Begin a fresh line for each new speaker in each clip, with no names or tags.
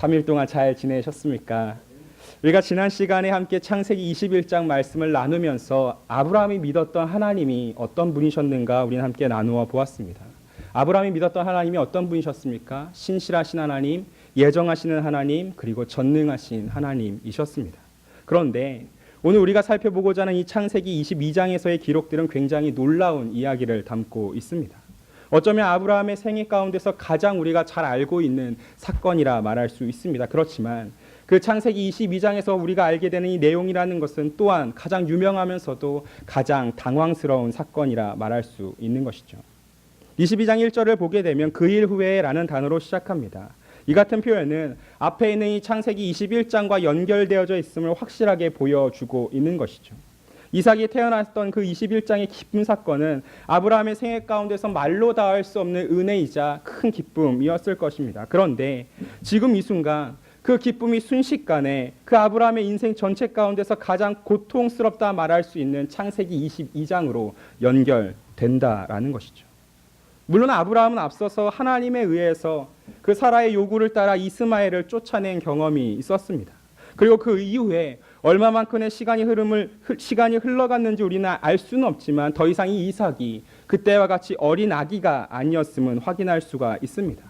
3일 동안 잘 지내셨습니까? 우리가 지난 시간에 함께 창세기 21장 말씀을 나누면서 아브라함이 믿었던 하나님이 어떤 분이셨는가 우리는 함께 나누어 보았습니다. 아브라함이 믿었던 하나님이 어떤 분이셨습니까? 신실하신 하나님, 예정하시는 하나님, 그리고 전능하신 하나님이셨습니다. 그런데 오늘 우리가 살펴보고자 하는 이 창세기 22장에서의 기록들은 굉장히 놀라운 이야기를 담고 있습니다. 어쩌면 아브라함의 생애 가운데서 가장 우리가 잘 알고 있는 사건이라 말할 수 있습니다. 그렇지만 그 창세기 22장에서 우리가 알게 되는 이 내용이라는 것은 또한 가장 유명하면서도 가장 당황스러운 사건이라 말할 수 있는 것이죠. 22장 1절을 보게 되면 그 일 후에라는 단어로 시작합니다. 이 같은 표현은 앞에 있는 이 창세기 21장과 연결되어져 있음을 확실하게 보여주고 있는 것이죠. 이삭이 태어났던 그 21장의 기쁜 사건은 아브라함의 생애 가운데서 말로 닿을 수 없는 은혜이자 큰 기쁨이었을 것입니다. 그런데 지금 이 순간 그 기쁨이 순식간에 그 아브라함의 인생 전체 가운데서 가장 고통스럽다 말할 수 있는 창세기 22장으로 연결된다라는 것이죠. 물론 아브라함은 앞서서 하나님에 의해서 그 사라의 요구를 따라 이스마엘을 쫓아낸 경험이 있었습니다. 그리고 그 이후에 얼마만큼의 시간이 흘러갔는지 우리는 알 수는 없지만 더 이상 이 이삭이 그때와 같이 어린 아기가 아니었음은 확인할 수가 있습니다.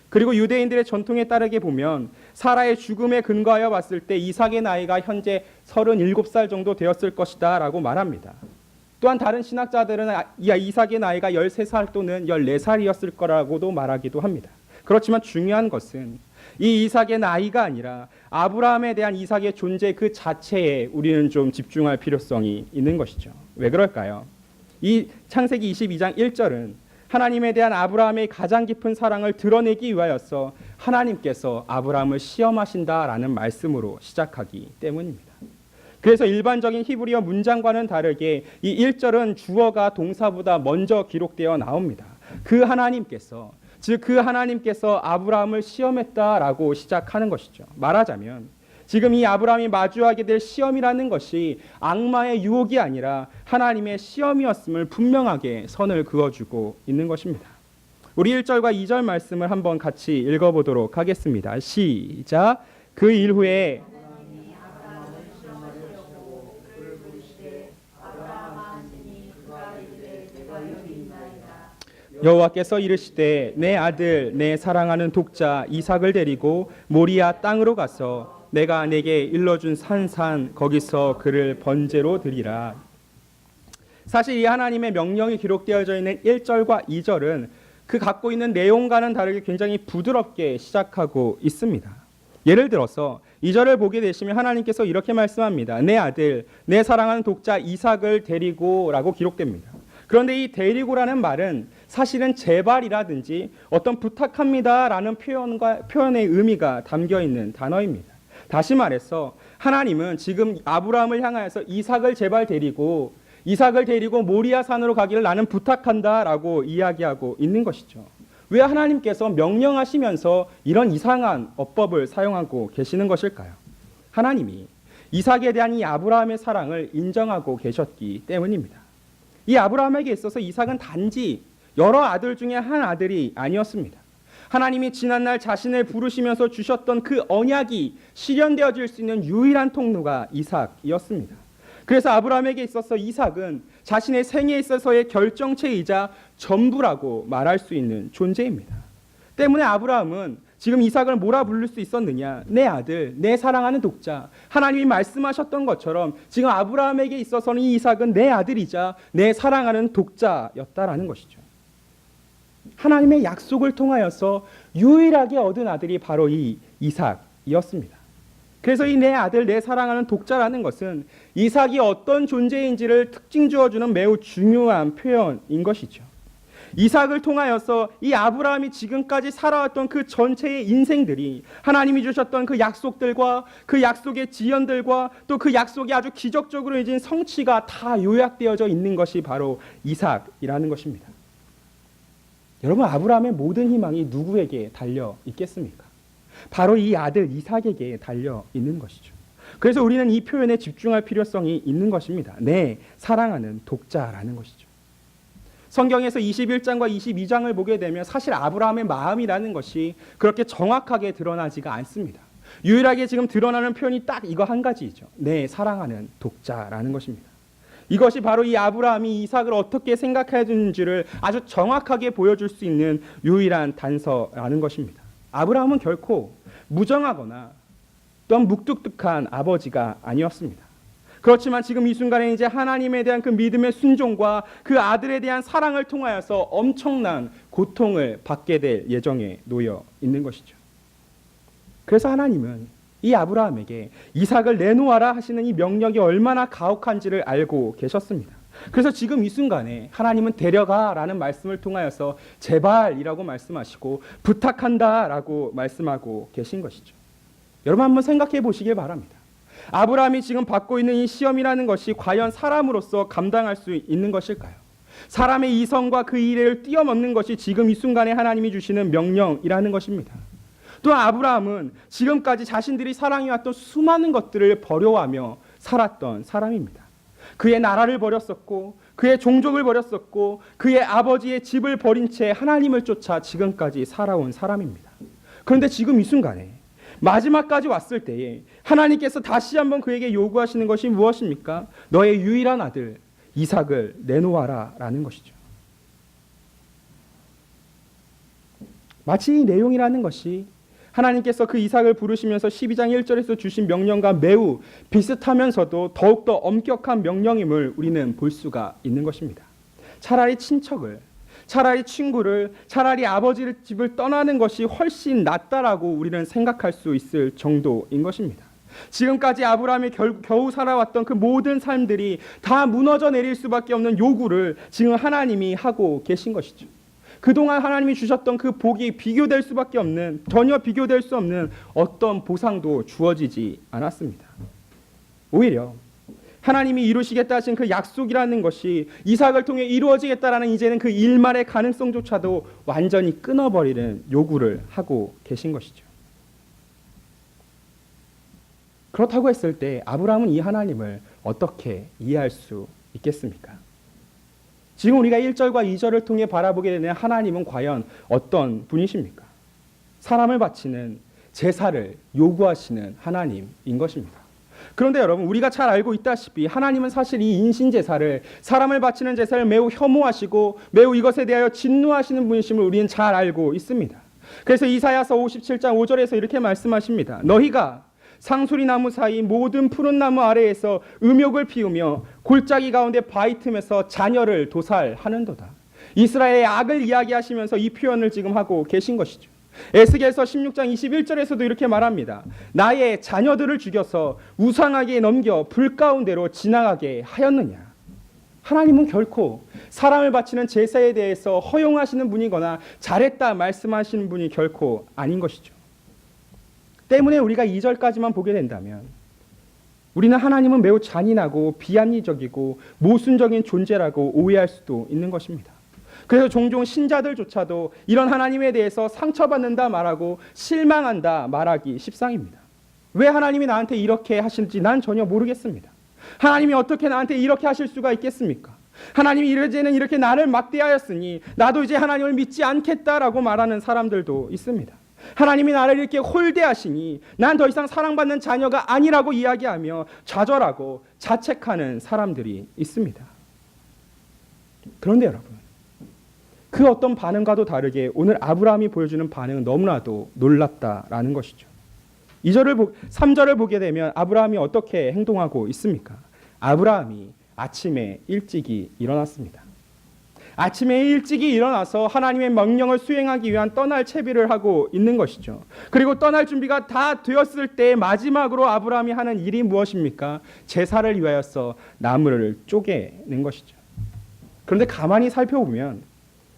그리고 유대인들의 전통에 따르게 보면 사라의 죽음에 근거하여 봤을 때 이삭의 나이가 현재 37살 정도 되었을 것이다 라고 말합니다. 또한 다른 신학자들은 이삭의 나이가 13살 또는 14살이었을 거라고도 말하기도 합니다. 그렇지만 중요한 것은 이 이삭의 나이가 아니라 아브라함에 대한 이삭의 존재 그 자체에 우리는 좀 집중할 필요성이 있는 것이죠. 왜 그럴까요? 이 창세기 22장 1절은 하나님에 대한 아브라함의 가장 깊은 사랑을 드러내기 위하여서 하나님께서 아브라함을 시험하신다라는 말씀으로 시작하기 때문입니다. 그래서 일반적인 히브리어 문장과는 다르게 이 1절은 주어가 동사보다 먼저 기록되어 나옵니다. 그 하나님께서, 즉 그 하나님께서 아브라함을 시험했다라고 시작하는 것이죠. 말하자면 지금 이 아브라함이 마주하게 될 시험이라는 것이 악마의 유혹이 아니라 하나님의 시험이었음을 분명하게 선을 그어주고 있는 것입니다. 우리 1절과 2절 말씀을 한번 같이 읽어보도록 하겠습니다. 시작. 그 일 후에 여호와께서 이르시되 내 아들 내 사랑하는 독자 이삭을 데리고 모리아 땅으로 가서 내가 내게 일러준 산 거기서 그를 번제로 드리라. 사실 이 하나님의 명령이 기록되어져 있는 1절과 2절은 그 갖고 있는 내용과는 다르게 굉장히 부드럽게 시작하고 있습니다. 예를 들어서 2절을 보게 되시면 하나님께서 이렇게 말씀합니다. 내 아들 내 사랑하는 독자 이삭을 데리고 라고 기록됩니다. 그런데 이 데리고라는 말은 사실은 제발이라든지 어떤 부탁합니다라는 표현의 의미가 담겨 있는 단어입니다. 다시 말해서 하나님은 지금 아브라함을 향하여서 이삭을 제발 데리고 모리아 산으로 가기를 나는 부탁한다라고 이야기하고 있는 것이죠. 왜 하나님께서 명령하시면서 이런 이상한 어법을 사용하고 계시는 것일까요? 하나님이 이삭에 대한 이 아브라함의 사랑을 인정하고 계셨기 때문입니다. 이 아브라함에게 있어서 이삭은 단지 여러 아들 중에 한 아들이 아니었습니다. 하나님이 지난날 자신을 부르시면서 주셨던 그 언약이 실현되어질 수 있는 유일한 통로가 이삭이었습니다. 그래서 아브라함에게 있어서 이삭은 자신의 생애에 있어서의 결정체이자 전부라고 말할 수 있는 존재입니다. 때문에 아브라함은 지금 이삭을 뭐라 부를 수 있었느냐? 내 아들, 내 사랑하는 독자. 하나님이 말씀하셨던 것처럼 지금 아브라함에게 있어서는 이 이삭은 내 아들이자 내 사랑하는 독자였다라는 것이죠. 하나님의 약속을 통하여서 유일하게 얻은 아들이 바로 이 이삭이었습니다. 그래서 이 내 아들, 내 사랑하는 독자라는 것은 이삭이 어떤 존재인지를 특징 주어주는 매우 중요한 표현인 것이죠. 이삭을 통하여서 이 아브라함이 지금까지 살아왔던 그 전체의 인생들이 하나님이 주셨던 그 약속들과 그 약속의 지연들과 또 그 약속이 아주 기적적으로 이루어진 성취가 다 요약되어져 있는 것이 바로 이삭이라는 것입니다. 여러분, 아브라함의 모든 희망이 누구에게 달려 있겠습니까? 바로 이 아들 이삭에게 달려 있는 것이죠. 그래서 우리는 이 표현에 집중할 필요성이 있는 것입니다. 내 사랑하는 독자라는 것이죠. 성경에서 21장과 22장을 보게 되면 사실 아브라함의 마음이라는 것이 그렇게 정확하게 드러나지가 않습니다. 유일하게 지금 드러나는 표현이 딱 이거 한 가지이죠. 내 사랑하는 독자라는 것입니다. 이것이 바로 이 아브라함이 이삭을 어떻게 생각하는지를 아주 정확하게 보여줄 수 있는 유일한 단서라는 것입니다. 아브라함은 결코 무정하거나 또한 묵뚝뚝한 아버지가 아니었습니다. 그렇지만 지금 이 순간에 이제 하나님에 대한 그 믿음의 순종과 그 아들에 대한 사랑을 통하여서 엄청난 고통을 받게 될 예정에 놓여 있는 것이죠. 그래서 하나님은 이 아브라함에게 이삭을 내놓아라 하시는 이 명령이 얼마나 가혹한지를 알고 계셨습니다. 그래서 지금 이 순간에 하나님은 데려가라는 말씀을 통하여서 제발이라고 말씀하시고 부탁한다라고 말씀하고 계신 것이죠. 여러분 한번 생각해 보시길 바랍니다. 아브라함이 지금 받고 있는 이 시험이라는 것이 과연 사람으로서 감당할 수 있는 것일까요? 사람의 이성과 그 이래를 뛰어넘는 것이 지금 이 순간에 하나님이 주시는 명령이라는 것입니다. 또한 아브라함은 지금까지 자신들이 사랑해왔던 수많은 것들을 버려하며 살았던 사람입니다. 그의 나라를 버렸었고 그의 종족을 버렸었고 그의 아버지의 집을 버린 채 하나님을 쫓아 지금까지 살아온 사람입니다. 그런데 지금 이 순간에 마지막까지 왔을 때에 하나님께서 다시 한번 그에게 요구하시는 것이 무엇입니까? 너의 유일한 아들 이삭을 내놓아라 라는 것이죠. 마치 이 내용이라는 것이 하나님께서 그 이삭을 부르시면서 12장 1절에서 주신 명령과 매우 비슷하면서도 더욱더 엄격한 명령임을 우리는 볼 수가 있는 것입니다. 차라리 친척을, 차라리 친구를, 차라리 아버지의 집을 떠나는 것이 훨씬 낫다라고 우리는 생각할 수 있을 정도인 것입니다. 지금까지 아브라함이 겨우 살아왔던 그 모든 삶들이 다 무너져 내릴 수밖에 없는 요구를 지금 하나님이 하고 계신 것이죠. 그동안 하나님이 주셨던 그 복이 비교될 수밖에 없는, 전혀 비교될 수 없는 어떤 보상도 주어지지 않았습니다. 오히려 하나님이 이루시겠다 하신 그 약속이라는 것이 이삭을 통해 이루어지겠다라는 이제는 그 일말의 가능성조차도 완전히 끊어버리는 요구를 하고 계신 것이죠. 그렇다고 했을 때 아브라함은 이 하나님을 어떻게 이해할 수 있겠습니까? 지금 우리가 1절과 2절을 통해 바라보게 되는 하나님은 과연 어떤 분이십니까? 사람을 바치는 제사를 요구하시는 하나님인 것입니다. 그런데 여러분 우리가 잘 알고 있다시피 하나님은 사실 이 인신제사를, 사람을 바치는 제사를 매우 혐오하시고 매우 이것에 대하여 진노하시는 분이심을 우리는 잘 알고 있습니다. 그래서 이사야서 57장 5절에서 이렇게 말씀하십니다. 너희가 상수리 나무 사이 모든 푸른 나무 아래에서 음욕을 피우며 골짜기 가운데 바위 틈에서 자녀를 도살하는도다. 이스라엘의 악을 이야기하시면서 이 표현을 지금 하고 계신 것이죠. 에스겔서 16장 21절에서도 이렇게 말합니다. 나의 자녀들을 죽여서 우상하게 넘겨 불 가운데로 지나가게 하였느냐. 하나님은 결코 사람을 바치는 제사에 대해서 허용하시는 분이거나 잘했다 말씀하시는 분이 결코 아닌 것이죠. 때문에 우리가 2절까지만 보게 된다면 우리는 하나님은 매우 잔인하고 비합리적이고 모순적인 존재라고 오해할 수도 있는 것입니다. 그래서 종종 신자들조차도 이런 하나님에 대해서 상처받는다 말하고 실망한다 말하기 십상입니다. 왜 하나님이 나한테 이렇게 하실지 난 전혀 모르겠습니다. 하나님이 어떻게 나한테 이렇게 하실 수가 있겠습니까? 하나님이 이제는 이렇게 나를 막대하였으니 나도 이제 하나님을 믿지 않겠다라고 말하는 사람들도 있습니다. 하나님이 나를 이렇게 홀대하시니 난 더 이상 사랑받는 자녀가 아니라고 이야기하며 좌절하고 자책하는 사람들이 있습니다. 그런데 여러분, 그 어떤 반응과도 다르게 오늘 아브라함이 보여주는 반응은 너무나도 놀랍다라는 것이죠. 3절을 보게 되면 아브라함이 어떻게 행동하고 있습니까? 아브라함이 아침에 일찍이 일어났습니다. 아침에 일찍이 일어나서 하나님의 명령을 수행하기 위한 떠날 채비를 하고 있는 것이죠. 그리고 떠날 준비가 다 되었을 때 마지막으로 아브라함이 하는 일이 무엇입니까? 제사를 위하여서 나무를 쪼개는 것이죠. 그런데 가만히 살펴보면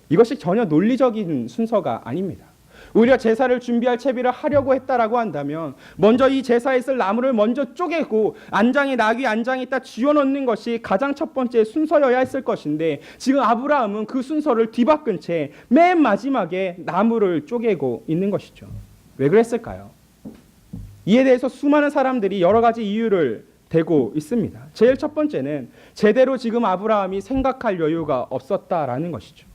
이것이 전혀 논리적인 순서가 아닙니다. 오히려 제사를 준비할 채비를 하려고 했다라고 한다면 먼저 이 제사에 쓸 나무를 먼저 쪼개고 나귀 안장에 딱 쥐어넣는 것이 가장 첫 번째 순서여야 했을 것인데 지금 아브라함은 그 순서를 뒤바꾼 채 맨 마지막에 나무를 쪼개고 있는 것이죠. 왜 그랬을까요? 이에 대해서 수많은 사람들이 여러 가지 이유를 되고 있습니다. 제일 첫 번째는 제대로 지금 아브라함이 생각할 여유가 없었다라는 것이죠.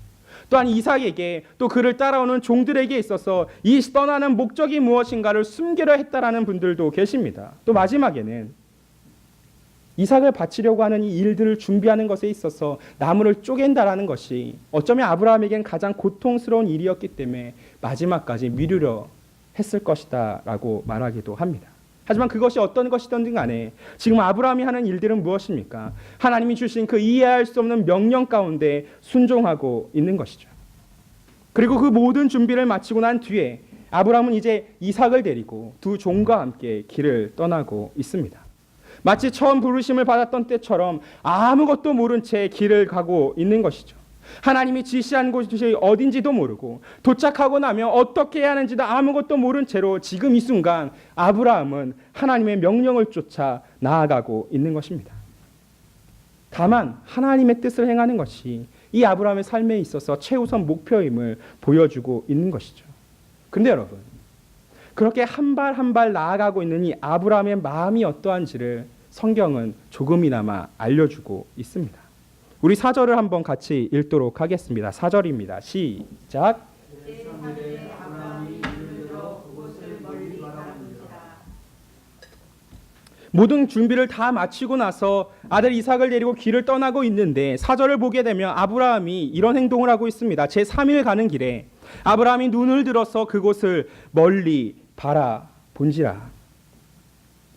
또한 이삭에게 또 그를 따라오는 종들에게 있어서 이 떠나는 목적이 무엇인가를 숨기려 했다라는 분들도 계십니다. 또 마지막에는 이삭을 바치려고 하는 이 일들을 준비하는 것에 있어서 나무를 쪼갠다라는 것이 어쩌면 아브라함에겐 가장 고통스러운 일이었기 때문에 마지막까지 미루려 했을 것이다 라고 말하기도 합니다. 하지만 그것이 어떤 것이든 간에 지금 아브라함이 하는 일들은 무엇입니까? 하나님이 주신 그 이해할 수 없는 명령 가운데 순종하고 있는 것이죠. 그리고 그 모든 준비를 마치고 난 뒤에 아브라함은 이제 이삭을 데리고 두 종과 함께 길을 떠나고 있습니다. 마치 처음 부르심을 받았던 때처럼 아무것도 모른 채 길을 가고 있는 것이죠. 하나님이 지시한 곳이 어딘지도 모르고 도착하고 나면 어떻게 해야 하는지도 아무것도 모른 채로 지금 이 순간 아브라함은 하나님의 명령을 쫓아 나아가고 있는 것입니다. 다만 하나님의 뜻을 행하는 것이 이 아브라함의 삶에 있어서 최우선 목표임을 보여주고 있는 것이죠. 그런데 여러분, 그렇게 한 발 한 발 나아가고 있는 이 아브라함의 마음이 어떠한지를 성경은 조금이나마 알려주고 있습니다. 우리 4절을 한번 같이 읽도록 하겠습니다. 4절입니다. 시작. 모든 준비를 다 마치고 나서 아들 이삭을 데리고 길을 떠나고 있는데 4절을 보게 되면 아브라함이 이런 행동을 하고 있습니다. 제3일 가는 길에 아브라함이 눈을 들어서 그곳을 멀리 바라본지라.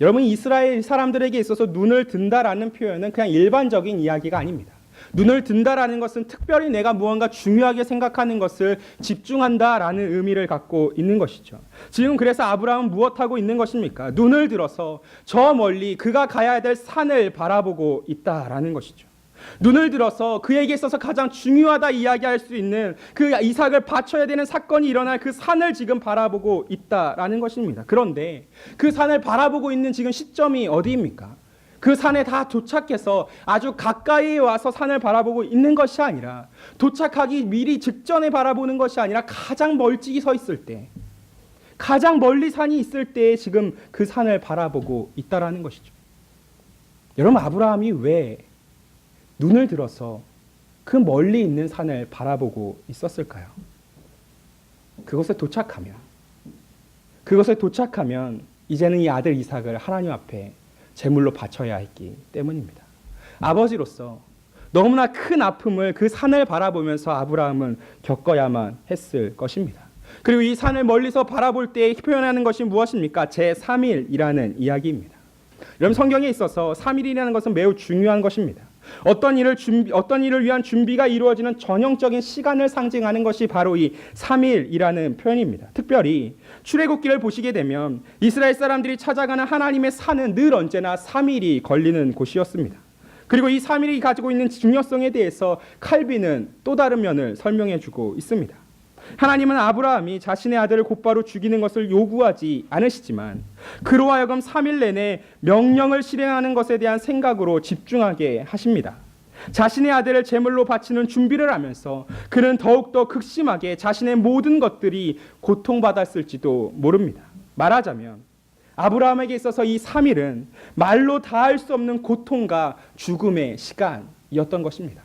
여러분, 이스라엘 사람들에게 있어서 눈을 든다라는 표현은 그냥 일반적인 이야기가 아닙니다. 눈을 든다라는 것은 특별히 내가 무언가 중요하게 생각하는 것을 집중한다라는 의미를 갖고 있는 것이죠. 지금 그래서 아브라함은 무엇하고 있는 것입니까? 눈을 들어서 저 멀리 그가 가야 될 산을 바라보고 있다라는 것이죠. 눈을 들어서 그에게 있어서 가장 중요하다 이야기할 수 있는 그 이삭을 바쳐야 되는 사건이 일어날 그 산을 지금 바라보고 있다라는 것입니다. 그런데 그 산을 바라보고 있는 지금 시점이 어디입니까? 그 산에 다 도착해서 아주 가까이 와서 산을 바라보고 있는 것이 아니라 도착하기 미리 직전에 바라보는 것이 아니라 가장 멀찍이 서 있을 때, 가장 멀리 산이 있을 때 지금 그 산을 바라보고 있다라는 것이죠. 여러분, 아브라함이 왜 눈을 들어서 그 멀리 있는 산을 바라보고 있었을까요? 그곳에 도착하면 이제는 이 아들 이삭을 하나님 앞에 제물로 바쳐야 했기 때문입니다. 아버지로서 너무나 큰 아픔을 그 산을 바라보면서 아브라함은 겪어야만 했을 것입니다. 그리고 이 산을 멀리서 바라볼 때 표현하는 것이 무엇입니까? 제3일이라는 이야기입니다. 여러분, 성경에 있어서 3일이라는 것은 매우 중요한 것입니다. 어떤 일을 위한 준비가 이루어지는 전형적인 시간을 상징하는 것이 바로 이 3일이라는 표현입니다. 특별히 출애굽기를 보시게 되면 이스라엘 사람들이 찾아가는 하나님의 산은 늘 언제나 3일이 걸리는 곳이었습니다. 그리고 이 3일이 가지고 있는 중요성에 대해서 칼빈은 또 다른 면을 설명해 주고 있습니다. 하나님은 아브라함이 자신의 아들을 곧바로 죽이는 것을 요구하지 않으시지만 그로 하여금 3일 내내 명령을 실행하는 것에 대한 생각으로 집중하게 하십니다. 자신의 아들을 제물로 바치는 준비를 하면서 그는 더욱더 극심하게 자신의 모든 것들이 고통받았을지도 모릅니다. 말하자면 아브라함에게 있어서 이 3일은 말로 다할 수 없는 고통과 죽음의 시간이었던 것입니다.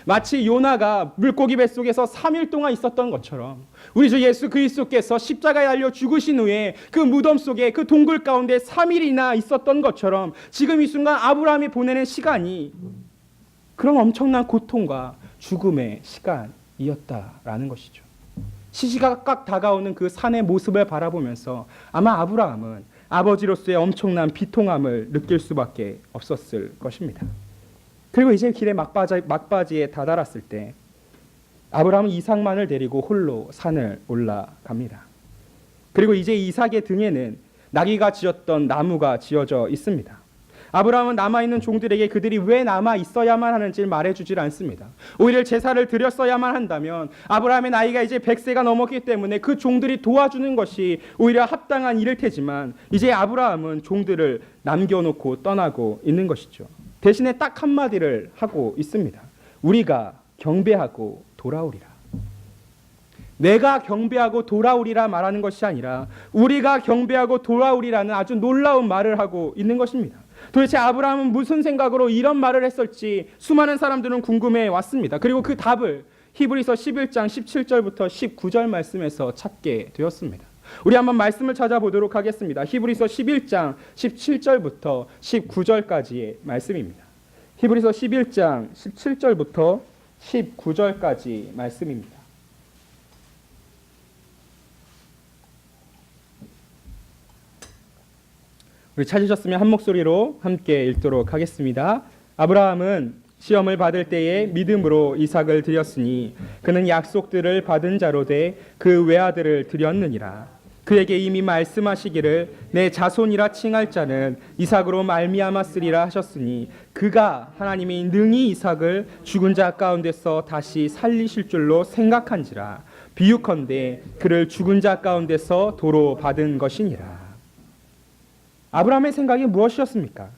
마치 요나가 물고기 뱃속에서 3일 동안 있었던 것처럼 우리 주 예수 그리스도께서 십자가에 달려 죽으신 후에 그 무덤 속에 그 동굴 가운데 3일이나 있었던 것처럼 지금 이 순간 아브라함이 보내는 시간이 그런 엄청난 고통과 죽음의 시간이었다라는 것이죠. 시시각각 다가오는 그 산의 모습을 바라보면서 아마 아브라함은 아버지로서의 엄청난 비통함을 느낄 수밖에 없었을 것입니다. 그리고 이제 길의 막바지에 다다랐을 때 아브라함은 이삭만을 데리고 홀로 산을 올라갑니다. 그리고 이제 이삭의 등에는 나귀가 지었던 나무가 지어져 있습니다. 아브라함은 남아있는 종들에게 그들이 왜 남아 있어야만 하는지를 말해주질 않습니다. 오히려 제사를 드렸어야만 한다면 아브라함의 나이가 이제 100세가 넘었기 때문에 그 종들이 도와주는 것이 오히려 합당한 일일 테지만 이제 아브라함은 종들을 남겨놓고 떠나고 있는 것이죠. 대신에 딱 한마디를 하고 있습니다. 우리가 경배하고 돌아오리라. 내가 경배하고 돌아오리라 말하는 것이 아니라 우리가 경배하고 돌아오리라는 아주 놀라운 말을 하고 있는 것입니다. 도대체 아브라함은 무슨 생각으로 이런 말을 했을지 수많은 사람들은 궁금해 왔습니다. 그리고 그 답을 히브리서 11장 17절부터 19절 말씀에서 찾게 되었습니다. 우리 한번 말씀을 찾아보도록 하겠습니다. 히브리서 11장 17절부터 19절까지의 말씀입니다. 히브리서 11장 17절부터 19절까지 말씀입니다. 우리 찾으셨으면 한 목소리로 함께 읽도록 하겠습니다. 아브라함은 시험을 받을 때에 믿음으로 이삭을 드렸으니 그는 약속들을 받은 자로 돼 그 외아들을 드렸느니라. 그에게 이미 말씀하시기를 내 자손이라 칭할 자는 이삭으로 말미암았으리라 하셨으니 그가 하나님이 능히 이삭을 죽은 자 가운데서 다시 살리실 줄로 생각한지라. 비유컨대 그를 죽은 자 가운데서 도로 받은 것이니라. 아브라함의 생각이 무엇이었습니까?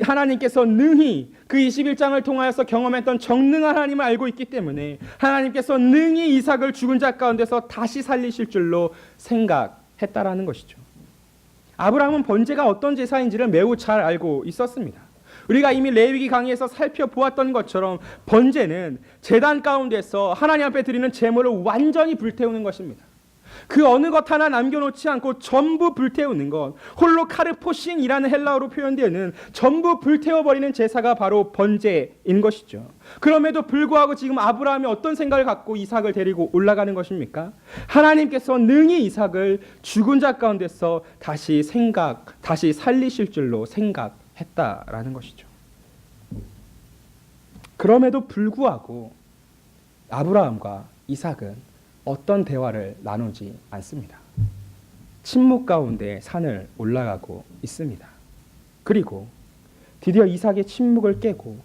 하나님께서 능히 그 21장을 통하여서 경험했던 정능한 하나님을 알고 있기 때문에 하나님께서 능히 이삭을 죽은 자 가운데서 다시 살리실 줄로 생각했다라는 것이죠. 아브라함은 번제가 어떤 제사인지를 매우 잘 알고 있었습니다. 우리가 이미 레위기 강의에서 살펴보았던 것처럼 번제는 제단 가운데서 하나님 앞에 드리는 제물을 완전히 불태우는 것입니다. 그 어느 것 하나 남겨놓지 않고 전부 불태우는 것, 홀로카르포신이라는 헬라어로 표현되는 전부 불태워버리는 제사가 바로 번제인 것이죠. 그럼에도 불구하고 지금 아브라함이 어떤 생각을 갖고 이삭을 데리고 올라가는 것입니까? 하나님께서 능히 이삭을 죽은 자 가운데서 다시 살리실 줄로 생각했다라는 것이죠. 그럼에도 불구하고 아브라함과 이삭은 어떤 대화를 나누지 않습니다. 침묵 가운데 산을 올라가고 있습니다. 그리고 드디어 이삭의 침묵을 깨고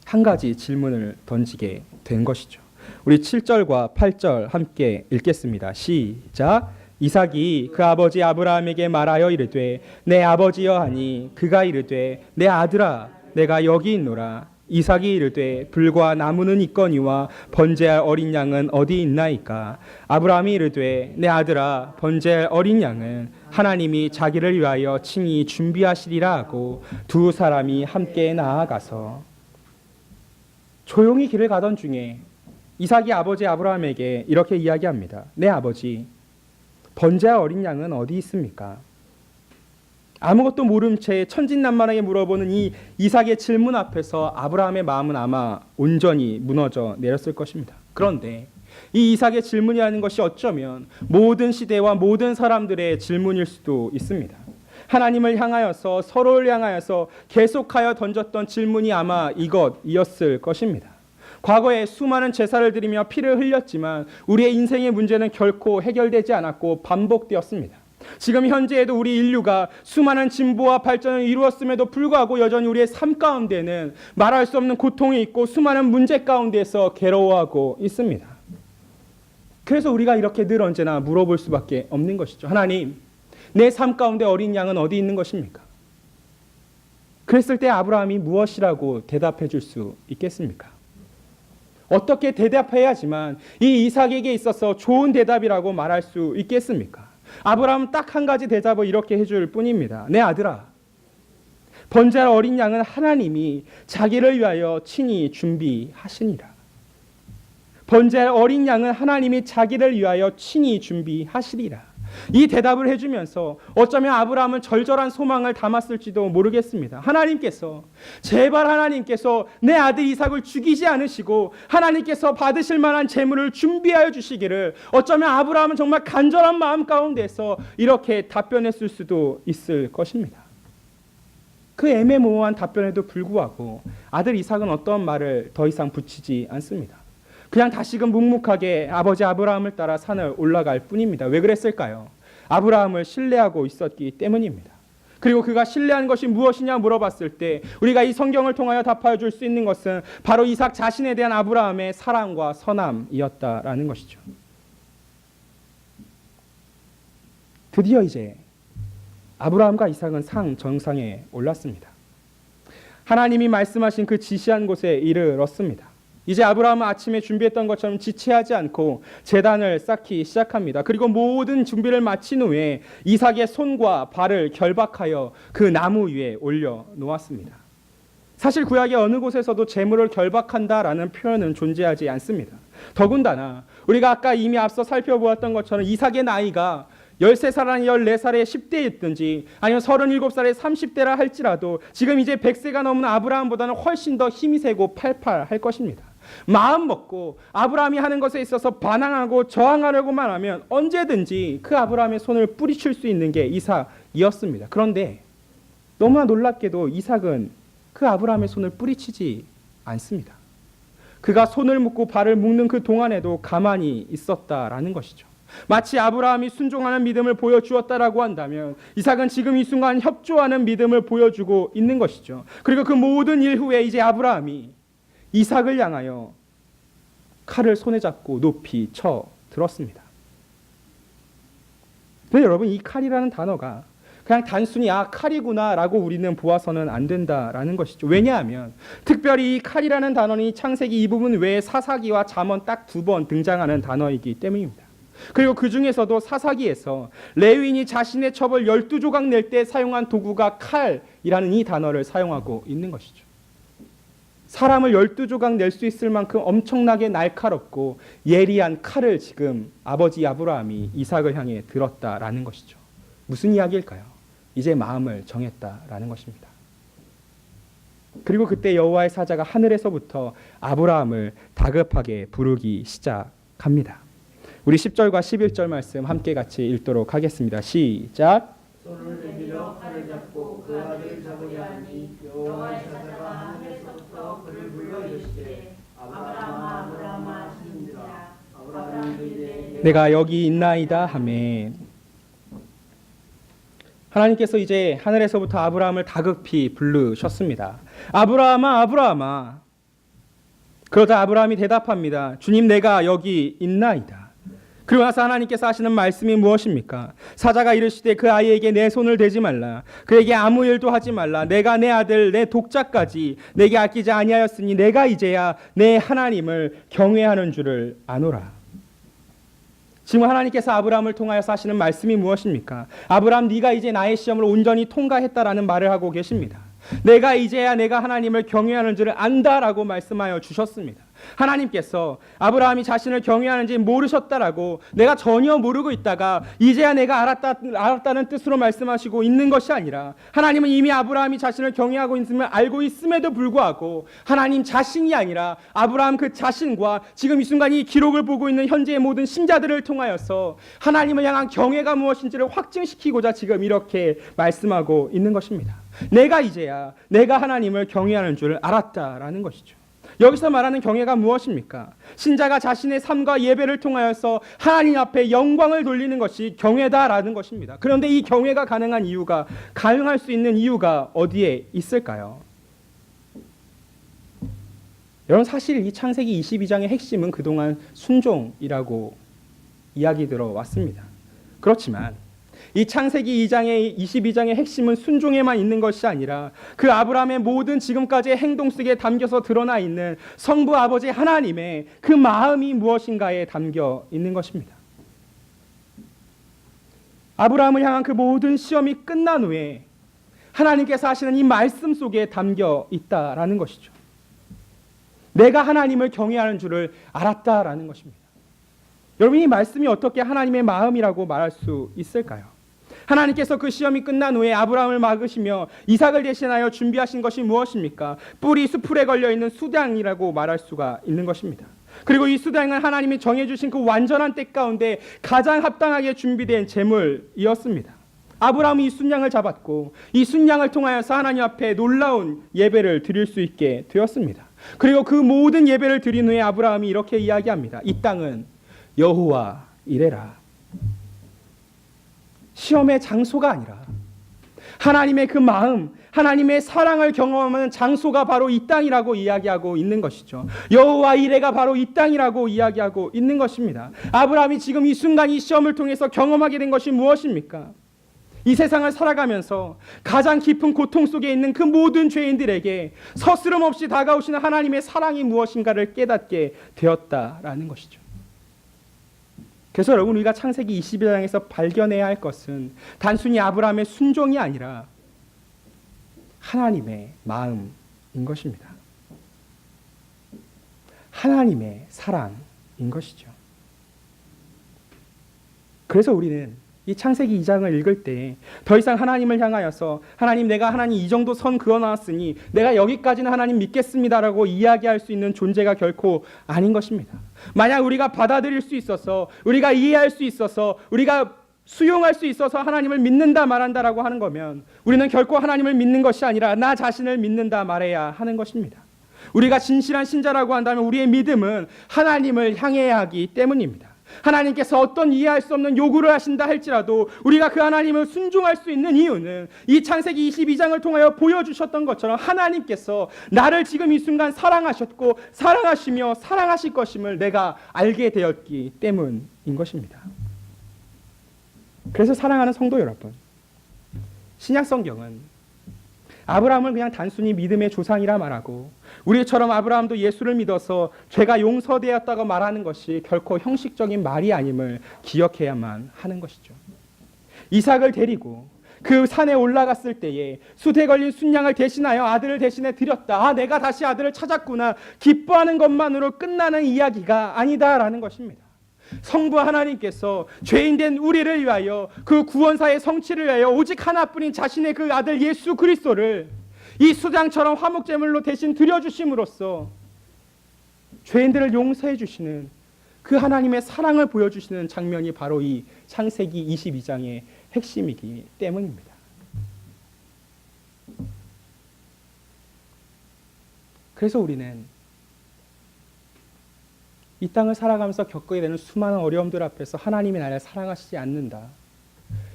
한 가지 질문을 던지게 된 것이죠. 우리 7절과 8절 함께 읽겠습니다. 시작. 이삭이 그 아버지 아브라함에게 말하여 이르되 내 아버지여 하니 그가 이르되 내 아들아 내가 여기 있노라. 이삭이 이르되 불과 나무는 있거니와 번제할 어린 양은 어디 있나이까. 아브라함이 이르되 내 아들아 번제할 어린 양은 하나님이 자기를 위하여 친히 준비하시리라 하고 두 사람이 함께 나아가서 조용히 길을 가던 중에 이삭이 아버지 아브라함에게 이렇게 이야기합니다. 내 아버지 번제할 어린 양은 어디 있습니까? 아무것도 모른 채 천진난만하게 물어보는 이 이삭의 질문 앞에서 아브라함의 마음은 아마 온전히 무너져 내렸을 것입니다. 그런데 이 이삭의 질문이라는 것이 어쩌면 모든 시대와 모든 사람들의 질문일 수도 있습니다. 하나님을 향하여서 서로를 향하여서 계속하여 던졌던 질문이 아마 이것이었을 것입니다. 과거에 수많은 제사를 드리며 피를 흘렸지만 우리의 인생의 문제는 결코 해결되지 않았고 반복되었습니다. 지금 현재에도 우리 인류가 수많은 진보와 발전을 이루었음에도 불구하고 여전히 우리의 삶 가운데는 말할 수 없는 고통이 있고 수많은 문제 가운데서 괴로워하고 있습니다. 그래서 우리가 이렇게 늘 언제나 물어볼 수밖에 없는 것이죠. 하나님, 내 삶 가운데 어린 양은 어디 있는 것입니까? 그랬을 때 아브라함이 무엇이라고 대답해 줄 수 있겠습니까? 어떻게 대답해야지만 이 이삭에게 있어서 좋은 대답이라고 말할 수 있겠습니까? 아브라함은 딱 한 가지 대답을 이렇게 해줄 뿐입니다. 내 아들아, 번제할 어린 양은 하나님이 자기를 위하여 친히 준비하시니라. 번제할 어린 양은 하나님이 자기를 위하여 친히 준비하시리라. 이 대답을 해주면서 어쩌면 아브라함은 절절한 소망을 담았을지도 모르겠습니다. 하나님께서 제발 하나님께서 내 아들 이삭을 죽이지 않으시고 하나님께서 받으실 만한 재물을 준비하여 주시기를 어쩌면 아브라함은 정말 간절한 마음 가운데서 이렇게 답변했을 수도 있을 것입니다. 그 애매모호한 답변에도 불구하고 아들 이삭은 어떤 말을 더 이상 붙이지 않습니다. 그냥 다시금 묵묵하게 아버지 아브라함을 따라 산을 올라갈 뿐입니다. 왜 그랬을까요? 아브라함을 신뢰하고 있었기 때문입니다. 그리고 그가 신뢰한 것이 무엇이냐 물어봤을 때 우리가 이 성경을 통하여 답하여 줄 수 있는 것은 바로 이삭 자신에 대한 아브라함의 사랑과 선함이었다라는 것이죠. 드디어 이제 아브라함과 이삭은 상 정상에 올랐습니다. 하나님이 말씀하신 그 지시한 곳에 이르렀습니다. 이제 아브라함은 아침에 준비했던 것처럼 지체하지 않고 제단을 쌓기 시작합니다. 그리고 모든 준비를 마친 후에 이삭의 손과 발을 결박하여 그 나무 위에 올려 놓았습니다. 사실 구약의 어느 곳에서도 제물을 결박한다라는 표현은 존재하지 않습니다. 더군다나 우리가 아까 이미 앞서 살펴보았던 것처럼 이삭의 나이가 13살 아니 14살에 10대였든지 아니면 37살에 30대라 할지라도 지금 이제 100세가 넘은 아브라함보다는 훨씬 더 힘이 세고 팔팔할 것입니다. 마음 먹고 아브라함이 하는 것에 있어서 반항하고 저항하려고만 하면 언제든지 그 아브라함의 손을 뿌리칠 수 있는 게 이삭이었습니다. 그런데 너무나 놀랍게도 이삭은 그 아브라함의 손을 뿌리치지 않습니다. 그가 손을 묶고 발을 묶는 그 동안에도 가만히 있었다라는 것이죠. 마치 아브라함이 순종하는 믿음을 보여주었다라고 한다면 이삭은 지금 이 순간 협조하는 믿음을 보여주고 있는 것이죠. 그리고 그 모든 일 후에 이제 아브라함이 이삭을 향하여 칼을 손에 잡고 높이 쳐 들었습니다. 근데 여러분, 이 칼이라는 단어가 그냥 단순히 칼이구나 라고 우리는 보아서는 안 된다라는 것이죠. 왜냐하면 특별히 이 칼이라는 단어는 창세기 이 부분 외에 사사기와 잠언 딱 2번 등장하는 단어이기 때문입니다. 그리고 그 중에서도 사사기에서 레위인이 자신의 첩을 12조각 낼 때 사용한 도구가 칼이라는 이 단어를 사용하고 있는 것이죠. 사람을 12조각 낼 수 있을 만큼 엄청나게 날카롭고 예리한 칼을 지금 아버지 아브라함이 이삭을 향해 들었다라는 것이죠. 무슨 이야기일까요? 이제 마음을 정했다라는 것입니다. 그리고 그때 여호와의 사자가 하늘에서부터 아브라함을 다급하게 부르기 시작합니다. 우리 10절과 11절 말씀 함께 같이 읽도록 하겠습니다. 시작.
손을 내밀어 칼을 잡고 그 아들을 잡으려 하니 여호와의 사자가 하늘에서부터 그를 불러 이르시되 아브라함아 아브라함아 하시니라. 아브라함이 이르되
내가 여기 있나이다 하매 하나님께서 이제 하늘에서부터 아브라함을 다급히 부르셨습니다. 아브라함아 아브라함아. 그러자 아브라함이 대답합니다. 주님, 내가 여기 있나이다. 그러고 나서 하나님께서 하시는 말씀이 무엇입니까? 사자가 이르시되 그 아이에게 내 손을 대지 말라. 그에게 아무 일도 하지 말라. 내가 내 아들 내 독자까지 내게 아끼지 아니하였으니 내가 이제야 내 하나님을 경외하는 줄을 아노라. 지금 하나님께서 아브라함을 통하여서 하시는 말씀이 무엇입니까? 아브라함, 네가 이제 나의 시험을 온전히 통과했다라는 말을 하고 계십니다. 내가 이제야 내가 하나님을 경외하는 줄을 안다라고 말씀하여 주셨습니다. 하나님께서 아브라함이 자신을 경외하는지 모르셨다라고 내가 전혀 모르고 있다가 이제야 내가 알았다는 뜻으로 말씀하시고 있는 것이 아니라 하나님은 이미 아브라함이 자신을 경외하고 있음을 알고 있음에도 불구하고 하나님 자신이 아니라 아브라함 그 자신과 지금 이 순간 이 기록을 보고 있는 현재의 모든 신자들을 통하여서 하나님을 향한 경외가 무엇인지를 확증시키고자 지금 이렇게 말씀하고 있는 것입니다. 내가 이제야 내가 하나님을 경외하는 줄 알았다라는 것이죠. 여기서 말하는 경외가 무엇입니까? 신자가 자신의 삶과 예배를 통하여서 하나님 앞에 영광을 돌리는 것이 경외다라는 것입니다. 그런데 이 경외가 가능할 수 있는 이유가 어디에 있을까요? 여러분, 사실 이 창세기 22장의 핵심은 그동안 순종이라고 이야기 들어왔습니다. 그렇지만 이 창세기 22장의 핵심은 순종에만 있는 것이 아니라 그 아브라함의 모든 지금까지의 행동 속에 담겨서 드러나 있는 성부 아버지 하나님의 그 마음이 무엇인가에 담겨 있는 것입니다. 아브라함을 향한 그 모든 시험이 끝난 후에 하나님께서 하시는 이 말씀 속에 담겨 있다라는 것이죠. 내가 하나님을 경외하는 줄을 알았다라는 것입니다. 여러분, 이 말씀이 어떻게 하나님의 마음이라고 말할 수 있을까요? 하나님께서 그 시험이 끝난 후에 아브라함을 막으시며 이삭을 대신하여 준비하신 것이 무엇입니까? 뿔이 수풀에 걸려있는 수량이라고 말할 수가 있는 것입니다. 그리고 이 수량은 하나님이 정해주신 그 완전한 때 가운데 가장 합당하게 준비된 제물이었습니다. 아브라함이 이 순양을 잡았고 이 순양을 통하여서 하나님 앞에 놀라운 예배를 드릴 수 있게 되었습니다. 그리고 그 모든 예배를 드린 후에 아브라함이 이렇게 이야기합니다. 이 땅은 여호와 이래라. 시험의 장소가 아니라 하나님의 그 마음, 하나님의 사랑을 경험하는 장소가 바로 이 땅이라고 이야기하고 있는 것이죠. 여호와 이레가 바로 이 땅이라고 이야기하고 있는 것입니다. 아브라함이 지금 이 순간 이 시험을 통해서 경험하게 된 것이 무엇입니까? 이 세상을 살아가면서 가장 깊은 고통 속에 있는 그 모든 죄인들에게 서스럼 없이 다가오시는 하나님의 사랑이 무엇인가를 깨닫게 되었다라는 것이죠. 그래서 여러분, 우리가 창세기 22장에서 발견해야 할 것은 단순히 아브라함의 순종이 아니라 하나님의 마음인 것입니다. 하나님의 사랑인 것이죠. 그래서 우리는 이 창세기 2장을 읽을 때 더 이상 하나님을 향하여서 하나님, 내가 하나님 이 정도 선 그어놨으니 내가 여기까지는 하나님 믿겠습니다라고 이야기할 수 있는 존재가 결코 아닌 것입니다. 만약 우리가 받아들일 수 있어서, 우리가 이해할 수 있어서, 우리가 수용할 수 있어서 하나님을 믿는다 말한다라고 하는 거면 우리는 결코 하나님을 믿는 것이 아니라 나 자신을 믿는다 말해야 하는 것입니다. 우리가 진실한 신자라고 한다면 우리의 믿음은 하나님을 향해야 하기 때문입니다. 하나님께서 어떤 이해할 수 없는 요구를 하신다 할지라도 우리가 그 하나님을 순종할 수 있는 이유는 이 창세기 22장을 통하여 보여주셨던 것처럼 하나님께서 나를 지금 이 순간 사랑하셨고 사랑하시며 사랑하실 것임을 내가 알게 되었기 때문인 것입니다. 그래서 사랑하는 성도 여러분, 신약 성경은 아브라함을 그냥 단순히 믿음의 조상이라 말하고 우리처럼 아브라함도 예수를 믿어서 죄가 용서되었다고 말하는 것이 결코 형식적인 말이 아님을 기억해야만 하는 것이죠. 이삭을 데리고 그 산에 올라갔을 때에 숫에 걸린 순양을 대신하여 아들을 대신해 드렸다. 아, 내가 다시 아들을 찾았구나. 기뻐하는 것만으로 끝나는 이야기가 아니다라는 것입니다. 성부 하나님께서 죄인된 우리를 위하여 그 구원사의 성취를 위하여 오직 하나뿐인 자신의 그 아들 예수 그리스도를 이 수장처럼 화목제물로 대신 드려주심으로써 죄인들을 용서해 주시는 그 하나님의 사랑을 보여주시는 장면이 바로 이 창세기 22장의 핵심이기 때문입니다. 그래서 우리는 이 땅을 살아가면서 겪게 되는 수많은 어려움들 앞에서 하나님이 나를 사랑하시지 않는다,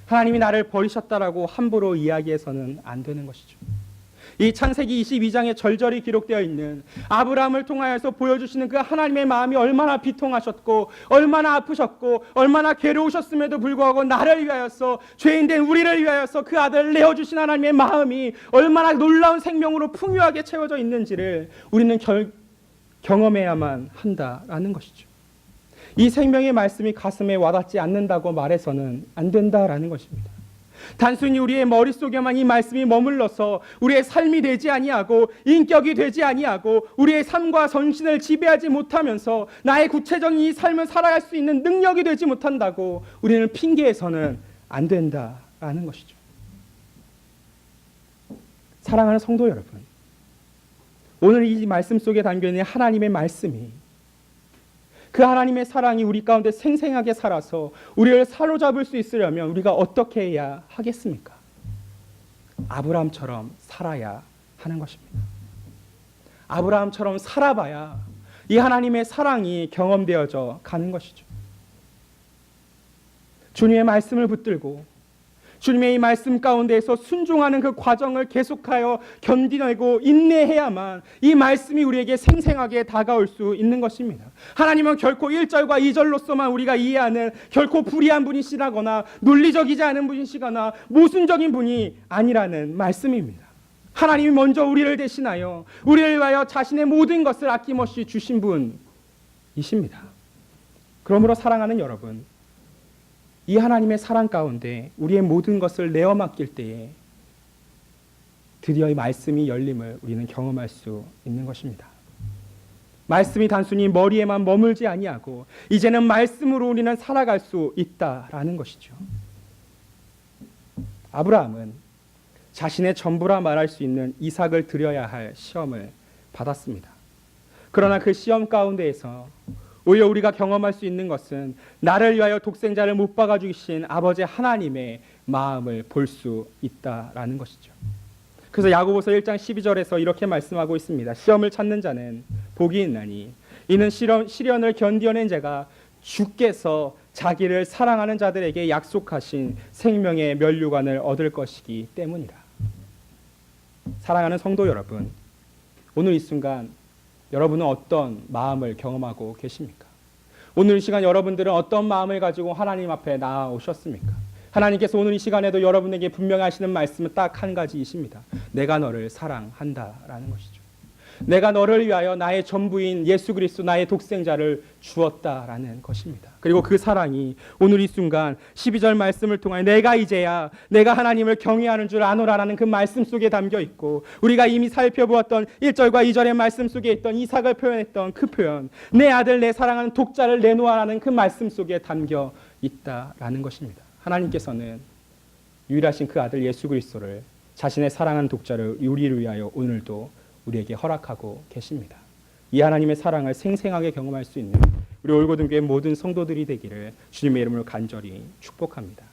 하나님이 나를 버리셨다라고 함부로 이야기해서는 안 되는 것이죠. 이 창세기 22장에 절절히 기록되어 있는 아브라함을 통하여서 보여주시는 그 하나님의 마음이 얼마나 비통하셨고 얼마나 아프셨고 얼마나 괴로우셨음에도 불구하고 나를 위하여서, 죄인된 우리를 위하여서 그 아들을 내어주신 하나님의 마음이 얼마나 놀라운 생명으로 풍요하게 채워져 있는지를 우리는 경험해야만 한다라는 것이죠. 이 생명의 말씀이 가슴에 와닿지 않는다고 말해서는 안 된다라는 것입니다. 단순히 우리의 머릿속에만 이 말씀이 머물러서 우리의 삶이 되지 아니하고 인격이 되지 아니하고 우리의 삶과 전신을 지배하지 못하면서 나의 구체적인 이 삶을 살아갈 수 있는 능력이 되지 못한다고 우리는 핑계해서는 안 된다라는 것이죠. 사랑하는 성도 여러분, 오늘 이 말씀 속에 담겨있는 하나님의 말씀이, 그 하나님의 사랑이 우리 가운데 생생하게 살아서 우리를 사로잡을 수 있으려면 우리가 어떻게 해야 하겠습니까? 아브라함처럼 살아야 하는 것입니다. 아브라함처럼 살아봐야 이 하나님의 사랑이 경험되어져 가는 것이죠. 주님의 말씀을 붙들고 주님의 이 말씀 가운데에서 순종하는 그 과정을 계속하여 견디내고 인내해야만 이 말씀이 우리에게 생생하게 다가올 수 있는 것입니다. 하나님은 결코 1절과 2절로서만 우리가 이해하는 결코 불의한 분이시라거나 논리적이지 않은 분이시거나 모순적인 분이 아니라는 말씀입니다. 하나님이 먼저 우리를 대신하여 우리를 위하여 자신의 모든 것을 아낌없이 주신 분이십니다. 그러므로 사랑하는 여러분, 이 하나님의 사랑 가운데 우리의 모든 것을 내어 맡길 때에 드디어 이 말씀이 열림을 우리는 경험할 수 있는 것입니다. 말씀이 단순히 머리에만 머물지 아니하고 이제는 말씀으로 우리는 살아갈 수 있다라는 것이죠. 아브라함은 자신의 전부라 말할 수 있는 이삭을 드려야 할 시험을 받았습니다. 그러나 그 시험 가운데에서 오히려 우리가 경험할 수 있는 것은 나를 위하여 독생자를 못 박아 주신 아버지 하나님의 마음을 볼 수 있다라는 것이죠. 그래서 야고보서 1장 12절에서 이렇게 말씀하고 있습니다. 시험을 찾는 자는 복이 있나니 이는 시련을 견디어낸 자가 주께서 자기를 사랑하는 자들에게 약속하신 생명의 면류관을 얻을 것이기 때문이라. 사랑하는 성도 여러분, 오늘 이 순간 여러분은 어떤 마음을 경험하고 계십니까? 오늘 이 시간 여러분들은 어떤 마음을 가지고 하나님 앞에 나아오셨습니까? 하나님께서 오늘 이 시간에도 여러분에게 분명히 하시는 말씀은 딱 한 가지이십니다. 내가 너를 사랑한다라는 것이죠. 내가 너를 위하여 나의 전부인 예수 그리스도 나의 독생자를 주었다라는 것입니다. 그리고 그 사랑이 오늘 이 순간 12절 말씀을 통하여 내가 이제야 내가 하나님을 경외하는 줄 아노라라는 그 말씀 속에 담겨 있고, 우리가 이미 살펴보았던 1절과 2절의 말씀 속에 있던 이삭을 표현했던 그 표현, 내 아들 내 사랑하는 독자를 내놓아라는 그 말씀 속에 담겨 있다라는 것입니다. 하나님께서는 유일하신 그 아들 예수 그리스도를, 자신의 사랑하는 독자를 우리를 위하여 오늘도 우리에게 허락하고 계십니다. 이 하나님의 사랑을 생생하게 경험할 수 있는 우리 올고등교회 모든 성도들이 되기를 주님의 이름으로 간절히 축복합니다.